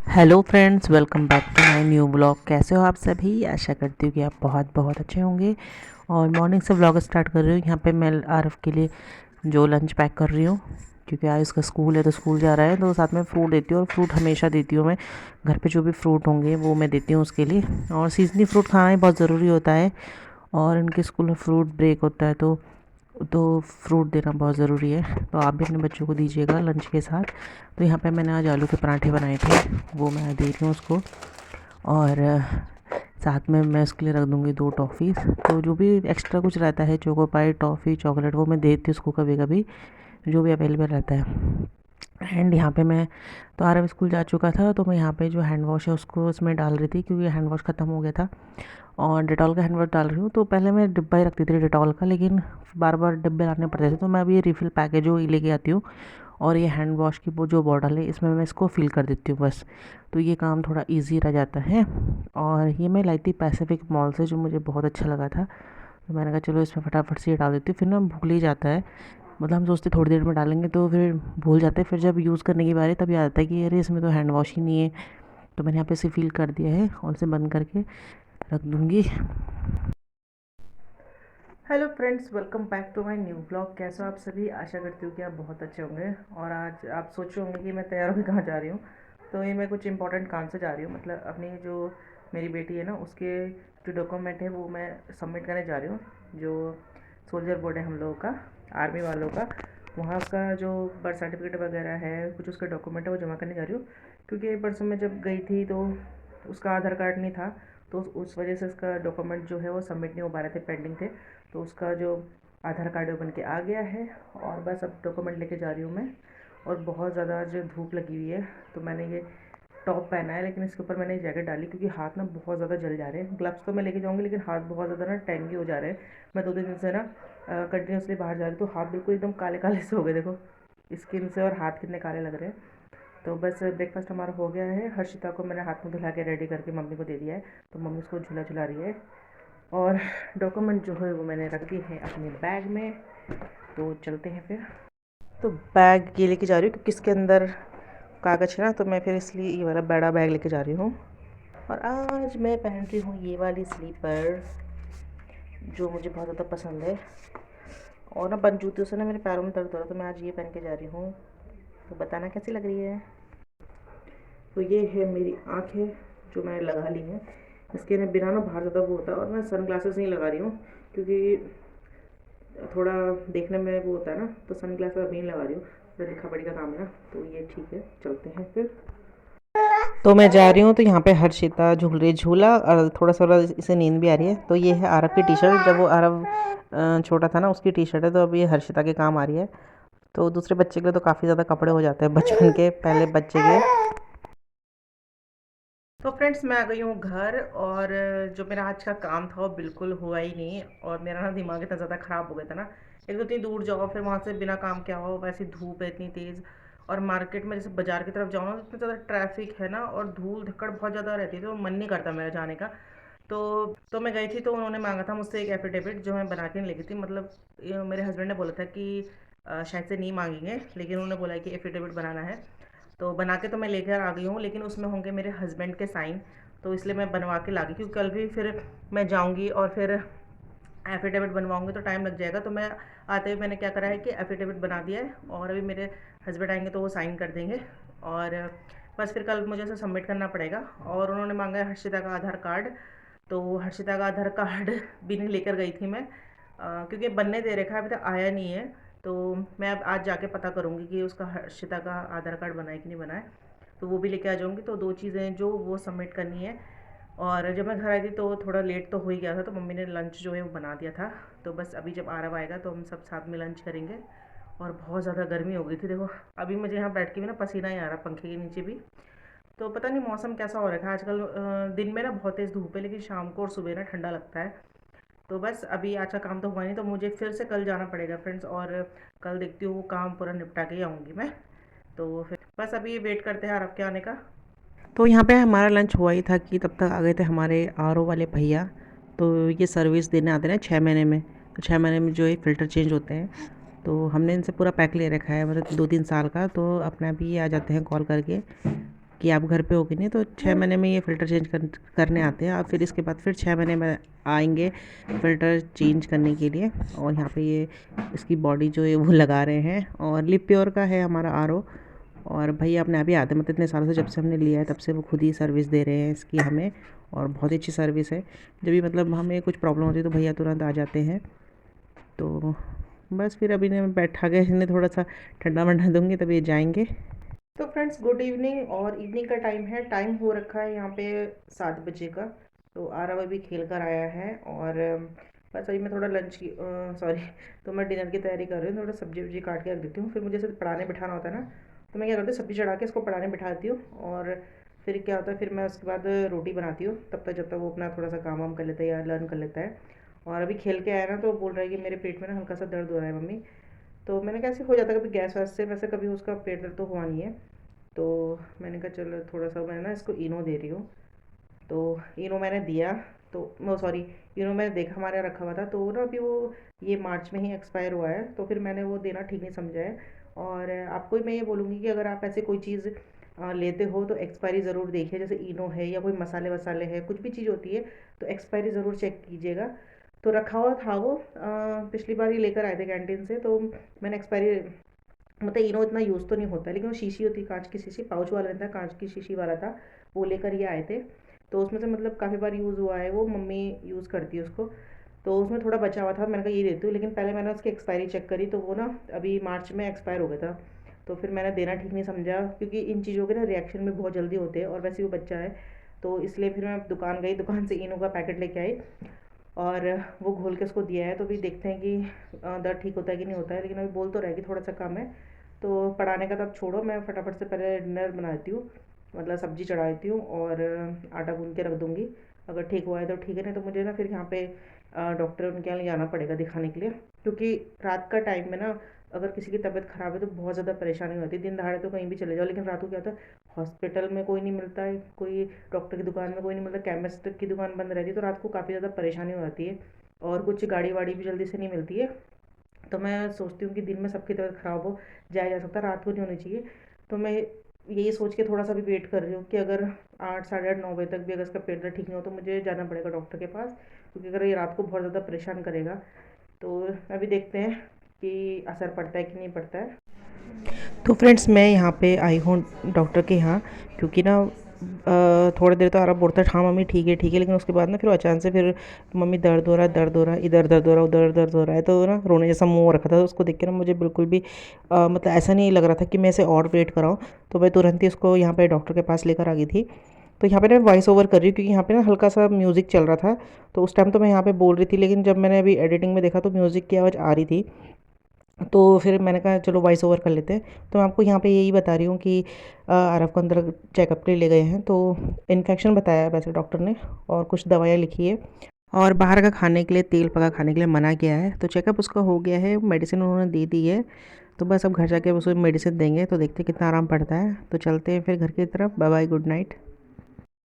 Hello friends, welcome back to my new blog. कैसे हो आप सभी? आशा करती हूँ कि आप बहुत बहुत अच्छे होंगे। और मॉर्निंग से ब्लॉग स्टार्ट कर रही हूँ। यहाँ पे मैं आरफ के लिए जो लंच पैक कर रही हूँ, क्योंकि आज उसका स्कूल है तो स्कूल जा रहा है, तो साथ में फ्रूट देती हूँ। और फ्रूट हमेशा देती हूँ मैं, घर पे जो भी फ्रूट होंगे वो मैं देती हूँ उसके लिए। और सीजनी फ्रूट खाना ही बहुत ज़रूरी होता है। और इनके स्कूल में फ्रूट ब्रेक होता है तो फ्रूट देना बहुत ज़रूरी है। तो आप भी अपने बच्चों को दीजिएगा लंच के साथ। तो यहाँ पे मैंने आज आलू के पराठे बनाए थे, वो मैं दे रही हूँ उसको। और साथ में मैं उसके लिए रख दूँगी 2 टॉफ़ीज़। तो जो भी एक्स्ट्रा कुछ रहता है, चोको पाई, टॉफ़ी, चॉकलेट, वो मैं देती हूँ उसको कभी कभी, जो भी अवेलेबल रहता है। एंड यहाँ पे मैं तो आरव स्कूल जा चुका था, तो मैं यहाँ पे जो हैंड वॉश है उसको उसमें डाल रही थी, क्योंकि हैंड वॉश ख़त्म हो गया था। और डेटॉल का हैंड वॉश डाल रही हूँ। तो पहले मैं डिब्बा ही रखती थी डेटॉल का, लेकिन बार बार डिब्बे लाने पड़ते थे, तो मैं अभी ये रिफ़िल पैकेज जो लेके आती हूँ। और ये हैंड वॉश की वो जो बॉटल है, इसमें मैं इसको फिल कर देती हूँ बस। तो ये काम थोड़ा ईजी रह जाता है। और ये मैं लाई थी पैसिफिक मॉल से, जो मुझे बहुत अच्छा लगा था। तो मैंने कहा चलो इसमें फटाफट से ये डाल देती हूँ, फिर ना भूल ही जाता है। मतलब हम सोचते थोड़ी देर में डालेंगे तो फिर भूल जाते हैं, फिर जब यूज़ करने की बारी तब याद आता है कि अरे इसमें तो हैंड वॉश ही नहीं है। तो मैंने यहाँ पे इसे फिल कर दिया है और इसे बंद करके रख दूँगी। Hello friends, welcome back to my new blog. कैसे हो आप सभी? आशा करती हूँ कि आप बहुत अच्छे होंगे। और आज आप सोच रहे होंगे कि मैं तैयार होकर कहाँ जा रही हूँ। तो ये मैं कुछ इंपॉर्टेंट काम से जा रही हूँ, मतलब अपनी जो मेरी बेटी है ना, उसके जो डॉक्यूमेंट है वो मैं सबमिट करने जा रही हूँ। जो सोल्जर बोर्ड है हम लोगों का, आर्मी वालों का, वहाँ का जो बर्थ सर्टिफिकेट वगैरह है, कुछ उसका डॉक्यूमेंट है, वो जमा करने जा रही हूँ। क्योंकि परसों मैं जब गई थी तो उसका आधार कार्ड नहीं था, तो उस वजह से उसका डॉक्यूमेंट जो है वो सबमिट नहीं हो पा रहे थे, पेंडिंग थे। तो उसका जो आधार कार्ड है बन के आ गया है। और बस अब डॉक्यूमेंट लेके जा रही हूँ मैं। और बहुत ज़्यादा आज धूप लगी हुई है, तो मैंने ये टॉप पहना है, लेकिन इसके ऊपर मैंने जैकेट डाली, क्योंकि हाथ ना बहुत ज़्यादा जल जा रहे हैं। ग्लव्स तो मैं लेके जाऊँगी, लेकिन हाथ बहुत ज़्यादा ना टैंगी हो जा रहे हैं। मैं 2 दिन से ना कंटिन्यूसली बाहर जा रही हूँ, तो हाथ बिल्कुल एकदम काले काले से हो गए, देखो स्किन से, और हाथ कितने काले लग रहे हैं। तो बस ब्रेकफास्ट हमारा हो गया है। हर्षिता को मैंने हाथ में धुला के रेडी करके मम्मी को दे दिया है, तो मम्मी उसको झूला झुला रही है। और डॉक्यूमेंट जो है वो मैंने रख दी है अपने बैग में। तो चलते हैं फिर। तो बैग ये लेके जा रही हूँ क्योंकि इसके अंदर कागज़ है ना, तो मैं फिर इसलिए ये वाला बड़ा बैग लेके जा रही हूँ। और आज मैं पहन रही हूँ ये वाली स्लीपर, जो मुझे बहुत ज़्यादा पसंद है। और ना बंद जूतों से ना मेरे पैरों में दर्द हो रहा है, तो मैं आज ये पहन के जा रही हूँ। तो बताना कैसी लग रही है। तो ये है मेरी आँखें, जो मैंने लगा ली हैं। इसके ना बिना ना बाहर ज़्यादा वो होता है। और मैं सन ग्लासेस नहीं लगा रही हूँ, क्योंकि थोड़ा देखने में वो होता है ना, तो सन ग्लासेस अभी नहीं लगा रही हूँ। थोड़ा लिखा पढ़ी का काम है ना, तो ये ठीक है। चलते हैं फिर। तो मैं जा रही हूँ, तो यहाँ पे हर्षिता झूल रही है झूला, और थोड़ा सा इसे नींद भी आ रही है। तो ये है आरव की टी शर्ट, जब वो आरव छोटा था ना उसकी टी शर्ट है, तो अब ये हर्षिता के काम आ रही है। तो दूसरे बच्चे के लिए तो काफ़ी ज़्यादा कपड़े हो जाते हैं बचपन के, पहले बच्चे के। तो फ्रेंड्स, मैं आ गई हूँ घर। और जो मेरा आज का काम था वो बिल्कुल हुआ ही नहीं। और मेरा ना दिमाग इतना ज़्यादा ख़राब हो गया था ना, एक तो इतनी दूर जाओ, फिर वहाँ से बिना काम के आओ, वैसे धूप है इतनी तेज़। और मार्केट में जैसे बाज़ार की तरफ जाओ ना, तो इतना ज़्यादा ट्रैफिक है ना, और धूल धक्कड़ बहुत ज़्यादा रहती है, तो मन नहीं करता मेरा जाने का। तो मैं गई थी, तो उन्होंने मांगा था मुझसे एक एफिडेविट, जो मैं बना के नहीं लेगी थी। मतलब मेरे हस्बैंड ने बोला था कि शायद से नहीं मांगेंगे, लेकिन उन्होंने बोला कि एफिडेविट बनाना है। तो बना के तो मैं लेकर आ गई हूँ, लेकिन उसमें होंगे मेरे हस्बैंड के साइन। तो इसलिए मैं बनवा के ला गई, क्योंकि कल भी फिर मैं जाऊँगी और फिर एफिडेविट बनवाऊँगी तो टाइम लग जाएगा। तो मैं आते हुए मैंने क्या करा है कि एफिडेविट बना दिया है, और अभी मेरे हस्बैंड आएंगे तो वो साइन कर देंगे। और बस फिर कल मुझे इसे सबमिट करना पड़ेगा। और उन्होंने मांगा है हर्षिता का आधार कार्ड। तो हर्षिता का आधार कार्ड भी नहीं लेकर गई थी मैं, क्योंकि बनने दे रखा है, अभी तक आया नहीं है। तो मैं अब आज जाके पता करूँगी कि उसका हर्षिता का आधार कार्ड बना है कि नहीं बना है। तो वो भी लेके आ जाऊँगी। तो 2 चीज़ें जो वो सबमिट करनी है। और जब मैं घर आई थी तो थोड़ा लेट तो हो ही गया था, तो मम्मी ने लंच जो है वो बना दिया था। तो बस अभी जब आरव आएगा तो हम सब साथ में लंच करेंगे। और बहुत ज़्यादा गर्मी हो गई थी, देखो अभी मुझे यहाँ बैठ के भी ना पसीना ही आ रहा, पंखे के नीचे भी। तो पता नहीं मौसम कैसा हो रखा है आजकल। दिन में ना बहुत तेज़ धूप है, लेकिन शाम को और सुबह ना ठंडा लगता है। तो बस अभी आज का काम तो हुआ नहीं, तो मुझे फिर से कल जाना पड़ेगा फ्रेंड्स। और कल देखती हूँ वो काम पूरा निपटा के ही आऊँगी मैं। तो फिर बस अभी वेट करते हैं आरव के आने का। तो यहाँ पे हमारा लंच हुआ ही था कि तब तक आ गए थे हमारे आरओ वाले भैया। तो ये सर्विस देने आते हैं 6 महीने में, तो 6 महीने में जो है फ़िल्टर चेंज होते हैं। तो हमने इनसे पूरा पैक ले रखा है, मतलब 2-3 साल का। तो अपने आप ही आ जाते हैं कॉल करके कि आप घर पे हो कि नहीं। तो 6 महीने में ये फ़िल्टर चेंज करने आते हैं। और फिर इसके बाद फिर 6 महीने में आएंगे फ़िल्टर चेंज करने के लिए। और यहाँ पे ये इसकी बॉडी जो है वो लगा रहे हैं। और लिप प्योर का है हमारा आरओ। और भैया अपने आप ही आते हैं, मतलब इतने सालों से जब से हमने लिया है तब से वो खुद ही सर्विस दे रहे हैं इसकी हमें। और बहुत ही अच्छी सर्विस है। जब भी मतलब हमें कुछ प्रॉब्लम होती है तो भैया तुरंत आ जाते हैं। तो बस फिर अभी ने बैठा के इन्हें थोड़ा सा ठंडा वंडा दूँगी तभी ये जाएंगे। तो फ्रेंड्स गुड इवनिंग। और इवनिंग का टाइम हो रखा है यहाँ पे 7 बजे का। तो आरव अभी खेल कर आया है। और बस अभी मैं थोड़ा लंच की सॉरी तो मैं डिनर की तैयारी कर रही हूँ। थोड़ा सब्जी वब्जी काट के रख देती हूँ। फिर मुझे जैसे पढ़ाने बिठाना होता है ना, तो मैं क्या करती हूँ, सब्जी चढ़ा के इसको पढ़ाने बिठाती हूँ। और फिर क्या होता है, फिर मैं उसके बाद रोटी बनाती हूँ, तब तक जब तक वो अपना थोड़ा सा काम वाम कर लेता है या लर्न कर लेता है। और अभी खेल के आया ना, तो बोल रहा है कि मेरे पेट में ना हल्का सा दर्द हो रहा है मम्मी। तो मैंने कैसे हो जाता है कभी गैस वैस से, वैसे कभी उसका पेट दर्द तो हुआ नहीं है। तो मैंने कहा चलो थोड़ा सा मैं ना इसको इनो दे रही हूँ। तो इनो मैंने दिया। तो वो सॉरी, इनो मैंने देखा हमारे यहाँ रखा हुआ था, तो ना अभी वो ये मार्च में ही एक्सपायर हुआ है। तो फिर मैंने वो देना ठीक नहीं समझा है। और आपको मैं ये बोलूँगी कि अगर आप ऐसे कोई चीज़ लेते हो तो एक्सपायरी ज़रूर देखिए। जैसे इनो है या कोई मसाले वसाले है, कुछ भी चीज़ होती है तो एक्सपायरी ज़रूर चेक कीजिएगा। तो रखा हुआ था वो, पिछली बार ही लेकर आए थे कैंटीन से। तो मैंने एक्सपायरी, मतलब इनो इतना यूज़ तो नहीं होता है, लेकिन वो शीशी होती है, कांच की शीशी, पाउच वाला रहता है, कांच की शीशी वाला था। वो लेकर ये आए थे। तो उसमें से मतलब काफ़ी बार यूज़ हुआ है, वो मम्मी यूज़ करती है उसको। तो उसमें थोड़ा बचा हुआ था, मैंने कहा ये देती हूँ। लेकिन पहले मैंने उसकी एक्सपायरी चेक करी तो वो ना अभी मार्च में एक्सपायर हो गया था। तो फिर मैंने देना ठीक नहीं समझा, क्योंकि इन चीज़ों के ना रिएक्शन भी बहुत जल्दी होते हैं, और वैसे ही वो बच्चा है। तो इसलिए फिर मैं दुकान गई, दुकान से इनो का पैकेट लेके आई। और वो घोल के उसको दिया है। तो अभी देखते हैं कि दर्द ठीक होता है कि नहीं होता है। लेकिन अभी बोल तो रहा है कि थोड़ा सा कम है। तो पढ़ाने का तब छोड़ो, मैं फटाफट से पहले डिनर बनाती हूँ, मतलब सब्जी चढ़ा देती हूँ और आटा गूंद के रख दूँगी। अगर ठीक हुआ है तो ठीक है, नहीं तो मुझे ना फिर यहाँ पे डॉक्टर उनके यहाँ ले जाना पड़ेगा दिखाने के लिए। क्योंकि रात का टाइम में ना अगर किसी की तबीयत ख़राब है तो बहुत ज़्यादा परेशानी होती है। दिन दहाड़े तो कहीं भी चले जाओ, लेकिन रात को क्या होता है, हॉस्पिटल में कोई नहीं मिलता है, कोई डॉक्टर की दुकान में कोई नहीं मिलता, केमिस्ट की दुकान बंद रहती है, तो रात को काफ़ी ज़्यादा परेशानी हो जाती है। और कुछ गाड़ी वाड़ी भी जल्दी से नहीं मिलती है। तो मैं सोचती हूँ कि दिन में सबकी तबीयत ख़राब हो, जाया जा सकता है, रात को नहीं होनी चाहिए। तो मैं यही सोच के थोड़ा सा भी वेट कर रही हूँ कि अगर 8 साढ़े 8 9 बजे तक भी अगर इसका पेट दर्द ठीक नहीं हो तो मुझे जाना पड़ेगा डॉक्टर के पास। क्योंकि अगर ये रात को बहुत ज़्यादा परेशान करेगा। तो अभी देखते हैं कि असर पड़ता है कि नहीं पड़ता है। तो फ्रेंड्स मैं यहाँ पे आई हूँ डॉक्टर के यहाँ, क्योंकि ना थोड़ी देर तो आराम बोलता है, हाँ मम्मी ठीक है ठीक है। लेकिन उसके बाद ना फिर अचानक से फिर मम्मी दर्द हो रहा है, दर्द हो रहा है, इधर दर्द हो रहा है, उधर दर्द हो रहा है। तो ना रोने जैसा मुंह हो रखा था। तो उसको देख के ना मुझे बिल्कुल भी मतलब ऐसा नहीं लग रहा था कि मैं इसे और वेट कराऊँ। तो मैं तुरंत ही उसको यहाँ पे डॉक्टर के पास लेकर आ गई थी। तो यहाँ पे ना वॉइस ओवर कर रही हूँ, क्योंकि यहाँ पे ना हल्का सा म्यूज़िक चल रहा था। तो उस टाइम तो मैं यहाँ पे बोल रही थी, लेकिन जब मैंने अभी एडिटिंग में देखा तो म्यूज़िक की आवाज़ आ रही थी। तो फिर मैंने कहा चलो वॉइस ओवर कर लेते हैं। तो मैं आपको यहाँ पे यही बता रही हूँ कि आरव को अंदर चेकअप के लिए ले गए हैं। तो इन्फेक्शन बताया है वैसे डॉक्टर ने, और कुछ दवाइयाँ लिखी है। और बाहर का खाने के लिए, तेल पका खाने के लिए मना किया है। तो चेकअप उसका हो गया है, मेडिसिन उन्होंने दे दी है। तो बस अब घर जाके उसको मेडिसिन देंगे, तो देखते हैं कितना आराम पड़ता है। तो चलते हैं फिर घर की तरफ। Bye bye, good night.